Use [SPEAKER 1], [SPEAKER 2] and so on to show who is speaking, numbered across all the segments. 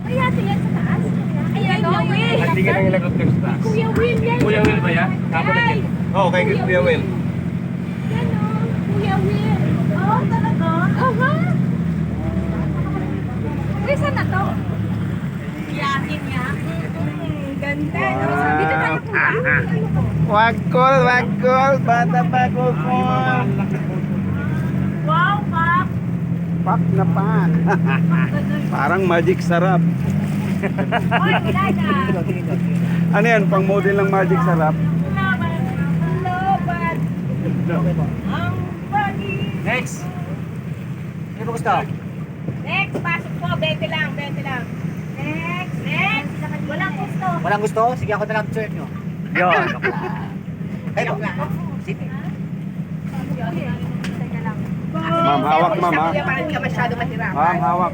[SPEAKER 1] Kaya yan sa taas. Ayan, Kuya Will.
[SPEAKER 2] Hindi ka lang ilagot ng taas.
[SPEAKER 1] Kuya Will yan.
[SPEAKER 2] Kuya Will ba yan? Kapo na yan.
[SPEAKER 3] Oo, kay Kuya Will.
[SPEAKER 1] Yan o, Kuya Will. Oh, talaga? Aha. Uy, saan na to? Yakin niya. Ganda. Dito tayo punta.
[SPEAKER 3] Wagkol, wagkol. Bata pa ko po.
[SPEAKER 1] Wow, Pap.
[SPEAKER 3] Pak na pan. Parang magic sarap.
[SPEAKER 1] Oy, wala na.
[SPEAKER 3] Ano yan? Pang model ng magic sarap?
[SPEAKER 1] Laban. Laban. Ang pangin.
[SPEAKER 2] Next! Ano ba gusto?
[SPEAKER 1] Next, pasok po. 20 lang, 20 lang. Next, next. Walang gusto.
[SPEAKER 2] Walang gusto? Sige ako na lang shirt nyo. Yun. Kayo ba? Sige.
[SPEAKER 3] Ma'am, hawak ma'am ha.
[SPEAKER 1] Para hindi ka masyado mahirapan.
[SPEAKER 3] Ma'am, hawak.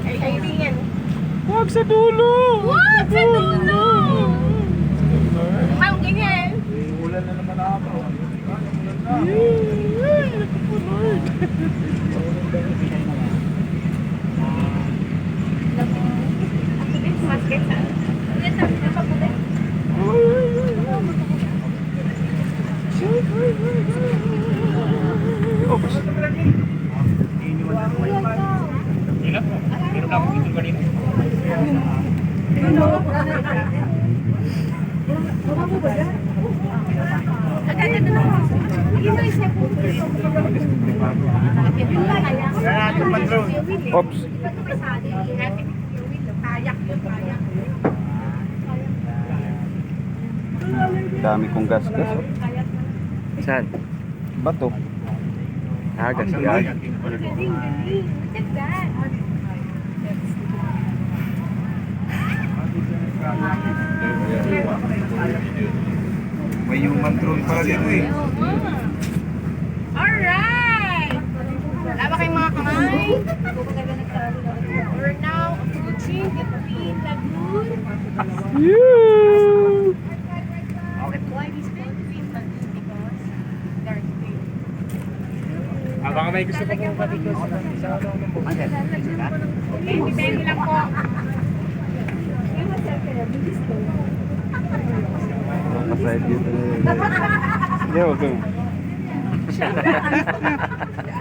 [SPEAKER 1] Ay, kaibigan.
[SPEAKER 3] Huwag sa dulo.
[SPEAKER 1] What? Sa dulo! Ma'am, ganyan.
[SPEAKER 3] Ulan na naman ako.
[SPEAKER 1] Basket sa... Yan, sabi na pabuti.
[SPEAKER 3] Oh, basta.
[SPEAKER 2] Ilan po? Meron na akong ito kanina.
[SPEAKER 3] Oops. Dami kong gas-gas. Oh.
[SPEAKER 2] Saan?
[SPEAKER 3] Bato.
[SPEAKER 2] Hagas yan.
[SPEAKER 1] Look at that.
[SPEAKER 3] May human drone pala dito eh.
[SPEAKER 1] Alright! Wala ba kayong mga kamay? We're now approaching the Green Lagoon. Okay, why is it Green Lagoon? Because there's green.
[SPEAKER 2] Baka may gusto ko kung dito sa ano po.
[SPEAKER 1] Okay, depende lang po.
[SPEAKER 3] Masaya dito. Hindi, huwag kang.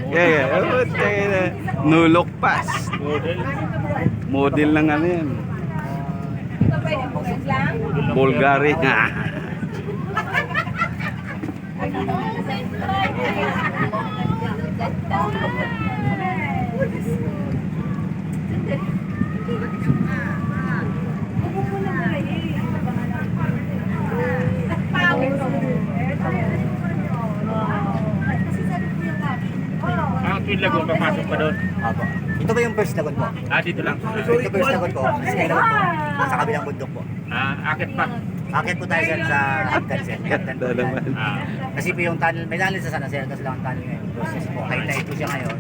[SPEAKER 3] Yeah. Oh, tayo. Nulok pass. Model ng ano yan.
[SPEAKER 1] Ito pwede bukod lang.
[SPEAKER 3] Bulgari.
[SPEAKER 2] Ang Twin Lagoon, papasok pa doon.
[SPEAKER 4] Apo. Ito ba yung first lagon po?
[SPEAKER 2] Dito lang.
[SPEAKER 4] Ito first lagon po. Second lagon po. Sa kabilang bundok po.
[SPEAKER 2] Akit pa.
[SPEAKER 4] Akit po tayo dyan sa Hagdan, sir. Hagdan po.
[SPEAKER 3] Ganda naman.
[SPEAKER 2] Ah.
[SPEAKER 4] Kasi po yung tunnel, may tunnel sa San Jose, kasi lang ang tunnel ngayon. Process po. High tide po siya ngayon.